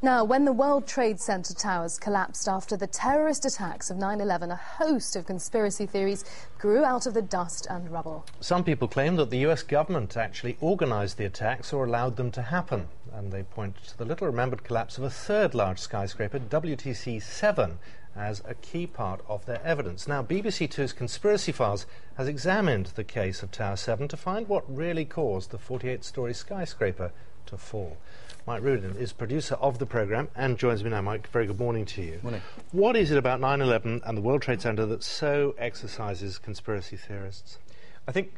Now, when the World Trade Center towers collapsed after the terrorist attacks of 9/11, a host of conspiracy theories grew out of the dust and rubble. Some people claim that the US government actually organised the attacks or allowed them to happen. And they point to the little-remembered collapse of a third large skyscraper, WTC 7, as a key part of their evidence. Now, BBC Two's Conspiracy Files has examined the case of Tower 7 to find what really caused the 48-storey skyscraper to fall. Mike Rudin is producer of the programme and joins me now. Mike, very good morning to you. Morning. What is it about 9/11 and the World Trade Center that so exercises conspiracy theorists? I think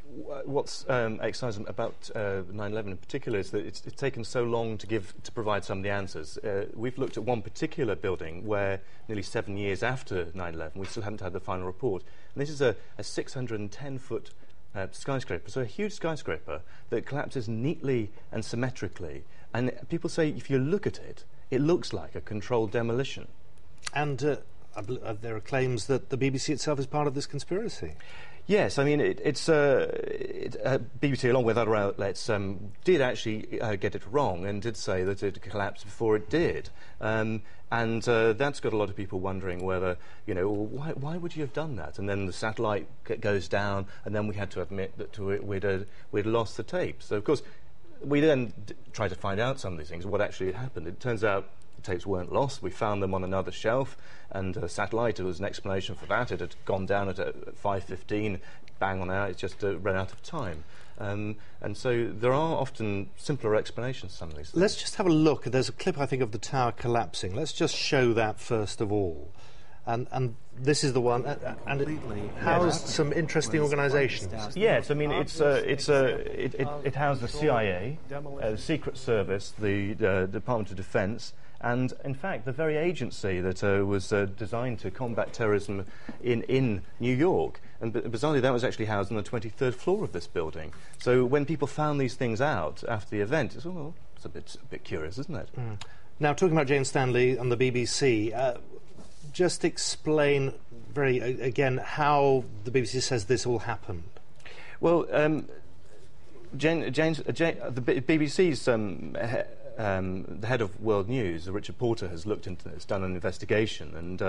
what's exciting about 9/11 in particular is that it's taken so long to provide some of the answers. We've looked at one particular building where nearly 7 years after 9/11 we still haven't had the final report. And this is a 610-foot skyscraper, so a huge skyscraper that collapses neatly and symmetrically. And people say if you look at it, it looks like a controlled demolition. And there are claims that the BBC itself is part of this conspiracy. Yes, I mean, BBC, along with other outlets, did actually get it wrong and did say that it collapsed before it did. And that's got a lot of people wondering whether, you know, why would you have done that? And then the satellite goes down, and then we had to admit that we'd lost the tapes. So, of course, we then tried to find out some of these things, what actually had happened. It turns out the tapes weren't lost. We found them on another shelf, and satellite, there was an explanation for that. It had gone down at 5:15, bang on out. It just ran out of time. And so there are often simpler explanations for some of these things. Let's just have a look. There's a clip, I think, of the tower collapsing. Let's just show that first of all. And this is the one, and it housed some interesting organisations. Yes, I mean it housed the CIA, the Secret Service, the Department of Defence, and in fact the very agency that was designed to combat terrorism in New York. And bizarrely, that was actually housed on the 23rd floor of this building. So when people found these things out after the event, it's a bit curious, isn't it? Mm. Now, talking about Jane Stanley on the BBC. Just explain again how the BBC says this all happened. Well, the BBC's the head of World News, Richard Porter, has looked into this, done an investigation, and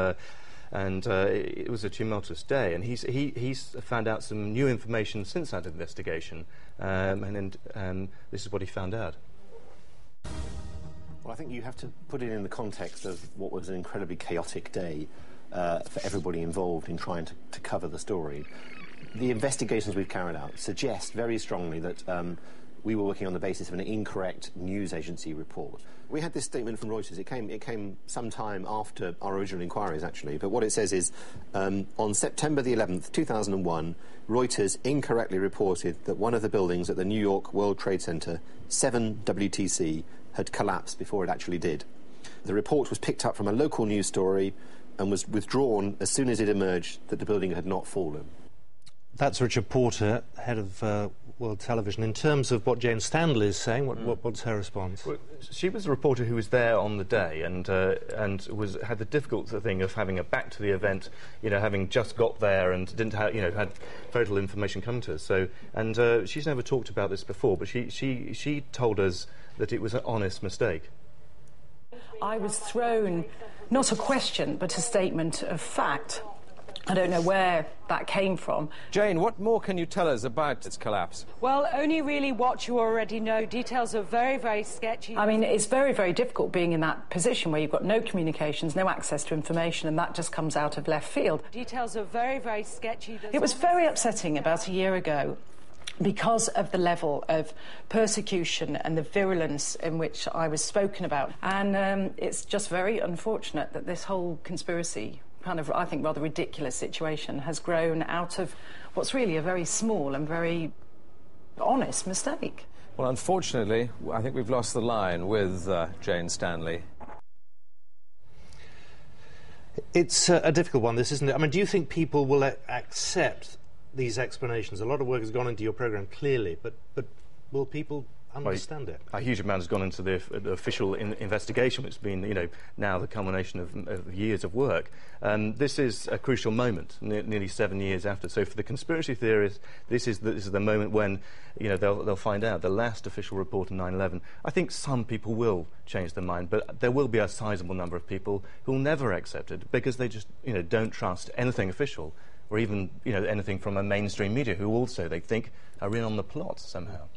it was a tumultuous day, and he's found out some new information since that investigation, and this is what he found out. Well, I think you have to put it in the context of what was an incredibly chaotic day for everybody involved in trying to cover the story. The investigations we've carried out suggest very strongly that we were working on the basis of an incorrect news agency report. We had this statement from Reuters. It came some time after our original inquiries, actually, but what it says is, on September the 11th, 2001, Reuters incorrectly reported that one of the buildings at the New York World Trade Center, 7 WTC, had collapsed before it actually did. The report was picked up from a local news story and was withdrawn as soon as it emerged that the building had not fallen. That's Richard Porter, head of World Television. In terms of what Jane Stanley is saying, what's her response? Well, she was a reporter who was there on the day and had the difficult thing of having a back to the event, you know, having just got there and didn't have, you know, had very little information come to us. So, and she's never talked about this before, but she told us that it was an honest mistake. I was thrown not a question but a statement of fact. I don't know where that came from. Jane, what more can you tell us about its collapse? Well, only really what you already know. Details are very, very sketchy. I mean, it's very, very difficult being in that position where you've got no communications, no access to information, and that just comes out of left field. Details are very, very sketchy. It was very upsetting about a year ago because of the level of persecution and the virulence in which I was spoken about. And it's just very unfortunate that this whole conspiracy kind of, I think, rather ridiculous situation has grown out of what's really a very small and very honest mistake. Well, unfortunately, I think we've lost the line with Jane Stanley. It's a difficult one, this, isn't it? I mean, do you think people will accept these explanations? A lot of work has gone into your programme, clearly, but will people understand it. A huge amount has gone into the official investigation, which has been, now the culmination of years of work. This is a crucial moment, nearly 7 years after. So for the conspiracy theorists, this is the moment when, they'll find out. The last official report on 9/11. I think some people will change their mind, but there will be a sizable number of people who will never accept it because they just, don't trust anything official, or even, anything from a mainstream media who also they think are in on the plot somehow.